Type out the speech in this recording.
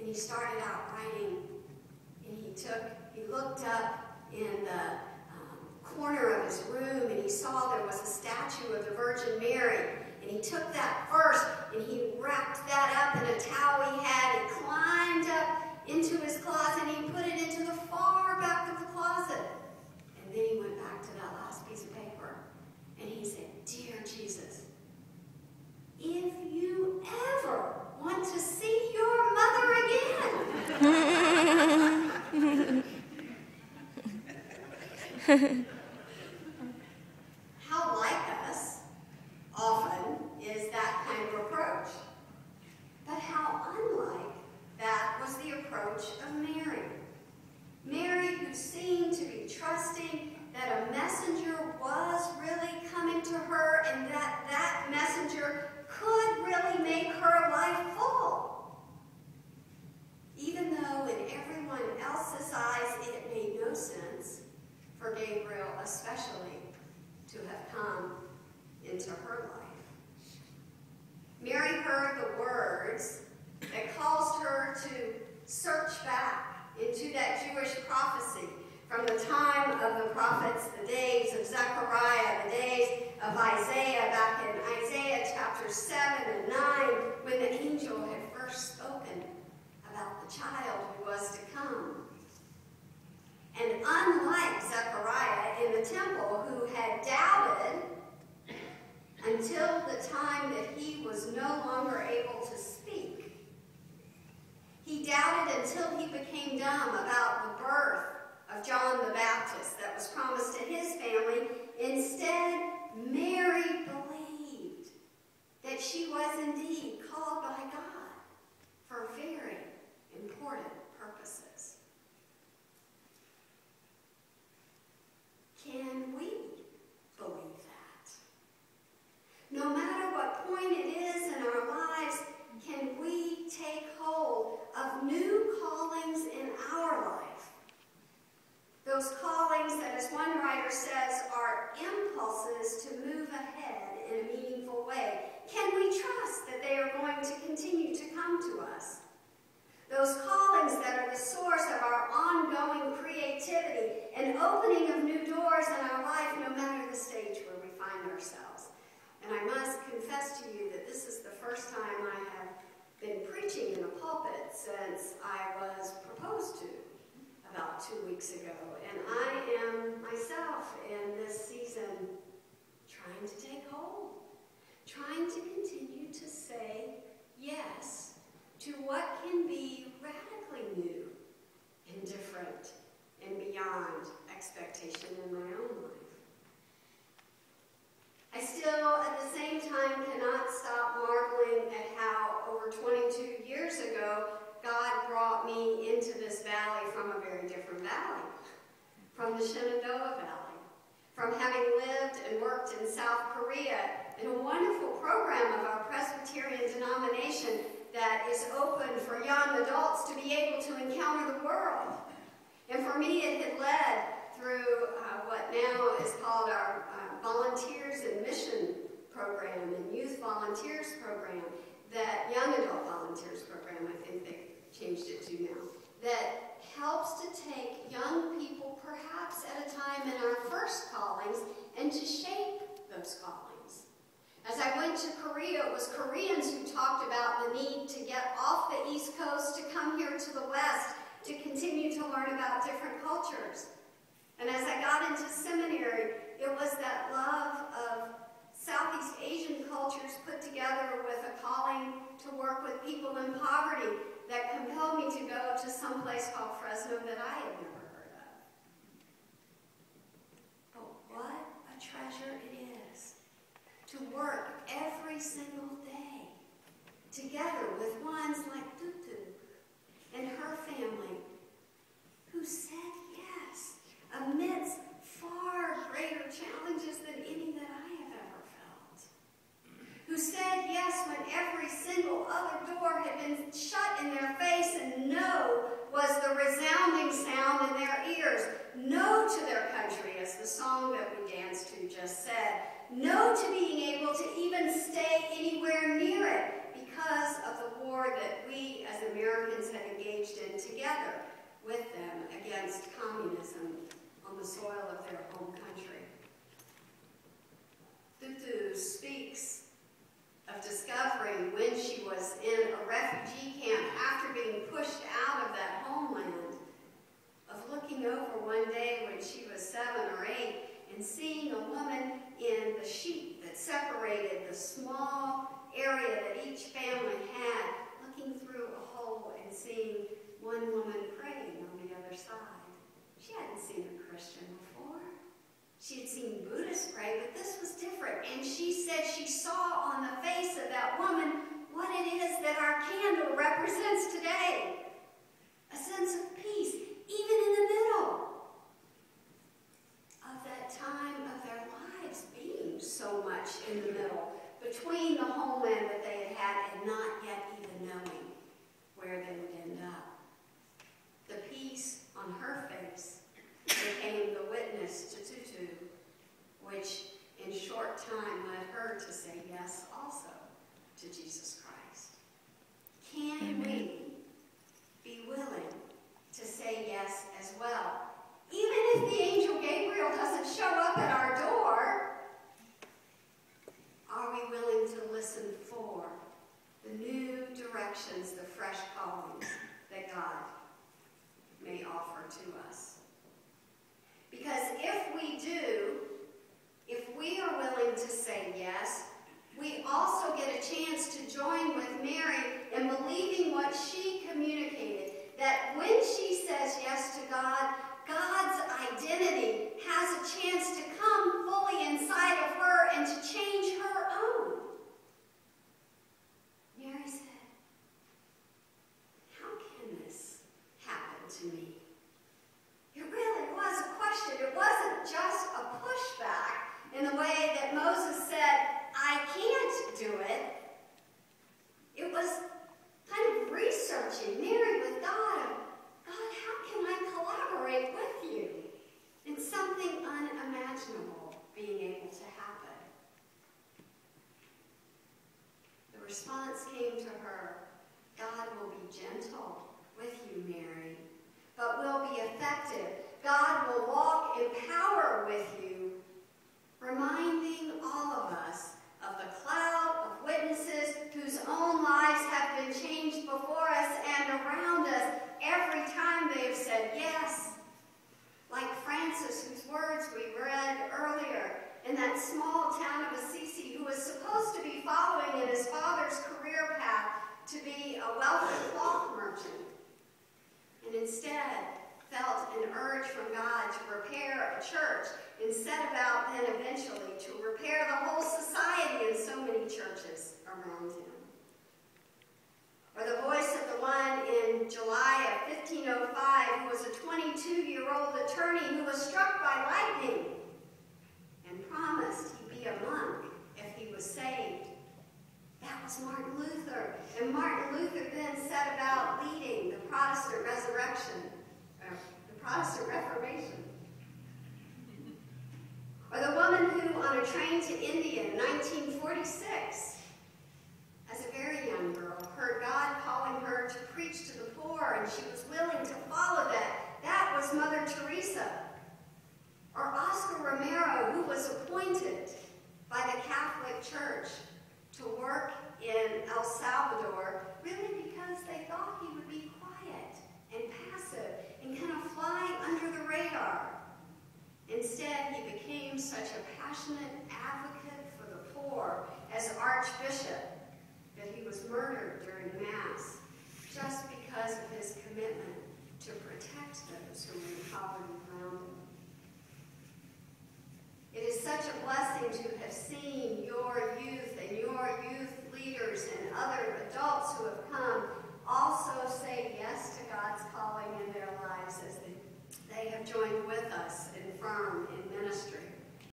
he started out writing, and he looked up in the corner of his room, and he saw there was a statue of the Virgin Mary, and he took that verse, and he wrapped that up in a towel he had, and climbed up into his closet, and he put it into the far back of the closet. And then he went back to that last piece of paper, and he said, "Dear Jesus, if you ever want to see your mother again." How like us often is that kind of approach. But how unlike that was the approach of Mary. Mary, who seemed to be trusting that a messenger was really coming to her and that that messenger could really make her life full. Even though in everyone else's eyes it made no sense, for Gabriel especially to have come into her life. Mary heard the words that caused her to search back into that Jewish prophecy from the time of the prophets, the days of Zechariah, the days of Isaiah, back in Isaiah chapter 7 and 9, when the angel had first spoken about the child who was to come. And unlike Zechariah in the temple, who had doubted until the time that he was no longer able to speak, he doubted until he became dumb about the birth of John the Baptist that was promised to his family. Instead, Mary believed that she was indeed called by God for very important purposes. Can we believe that? No matter what point it is in our lives, can we take hold of new callings in our life? Those callings that, as one writer says, are impulses to move ahead in a meaningful way. Can we trust that they are going to continue to come to us? Those callings that are the source of our ongoing creativity and opening of new doors in our life, no matter the stage where we find ourselves. And I must confess to you that this is the first time I have been preaching in a pulpit since I was proposed to about 2 weeks ago. And I am myself in this season trying to take hold, trying to continue to say yes to what can be radically new and different and beyond expectation in my own life. I still, at the same time, cannot stop marveling at how over 22 years ago, God brought me into this valley from a very different valley, from the Shenandoah Valley, from having lived and worked in South Korea in a wonderful program of our Presbyterian denomination that is open for young adults to be able to encounter the world. And for me, it had led through what now is called our Volunteers in Mission program and Youth Volunteers program, that Young Adult Volunteers program, I think they changed it to now, that helps to take young people perhaps at a time in our first callings and to shape those callings. As I went to Korea, it was Koreans who talked about the need to get off the East Coast to come here to the West to continue to learn about different cultures. And as I got into seminary, it was that love of Southeast Asian cultures put together with a calling to work with people in poverty that compelled me to go to some place called Fresno that I had never heard of. But what a treasure it is to work every single day together with ones like Tutu and her family who said yes amidst far greater challenges than any that I have ever felt. Who said yes when every single other door had been shut in their face, and no was the resounding sound in their ears. No to their country, as the song that we danced to just said. No to being able to even stay anywhere near it because of the war that we as Americans Americans had engaged in together with them against communism on the soil of their home country. Tutu speaks of discovering when she was in a refugee camp after being pushed out of that homeland, of looking over one day when she was 7 or 8 and seeing a woman in the sheet that separated the small area that each family had, looking through a hole and seeing one woman praying on the other side. She hadn't seen a Christian before. She had seen Buddhists pray, but this was different. And she said she saw on the face of that woman what it is that our candle represents today. A sense of peace, even in the middle of that time of their lives being so much in the middle, between the homeland that they had and not yet even knowing where they would end up. The peace on her face became the witness to Tutu, which in short time led her to say yes also to Jesus Christ. Can we be willing to say yes as well? Even if the angel Gabriel doesn't show up at our door, are we willing to listen for the new directions, the fresh callings that God may offer to us? Because if we do, if we are willing to say yes, we also get a chance to join with Mary in believing what she communicated, that when she says yes to God, God's identity has a chance to come fully inside of her and to change her own. Mary said, "How can this happen to me?" It really was a question. It wasn't just a pushback in the way that Moses said, "I can't do it." It was kind of researching, Mary with God, God, how can I collaborate with you in something unimaginable being able to happen? The response came to her, God will be gentle with you, Mary, but will be effective. God will walk in power with you, reminding all of us of the cloud of witnesses whose own lives have been changed before us and around us every time they have said yes. Like Francis, whose words we read earlier, in that small town of Assisi, who was supposed to be following in his father's career path to be a wealthy cloth merchant, and instead felt an urge from God to repair a church and set about then eventually to repair the whole society in so many churches around him. Or the voice of the one in July of 1505 who was a 22-year-old attorney who was struck by lightning and promised he'd be a monk if he was saved. That was Martin Luther. And Martin Luther then set about leading the Protestant Reformation. Or the woman who, on a train to India in 1946, as a very young girl, heard God calling her to preach to the poor, and she was willing to follow that. That was Mother Teresa. Or Oscar Romero, who was appointed by the Catholic Church to work in El Salvador, really because they thought he would be quiet and passive and kind of fly under the radar. Instead, he became such a passionate advocate for the poor as Archbishop that he was murdered during Mass just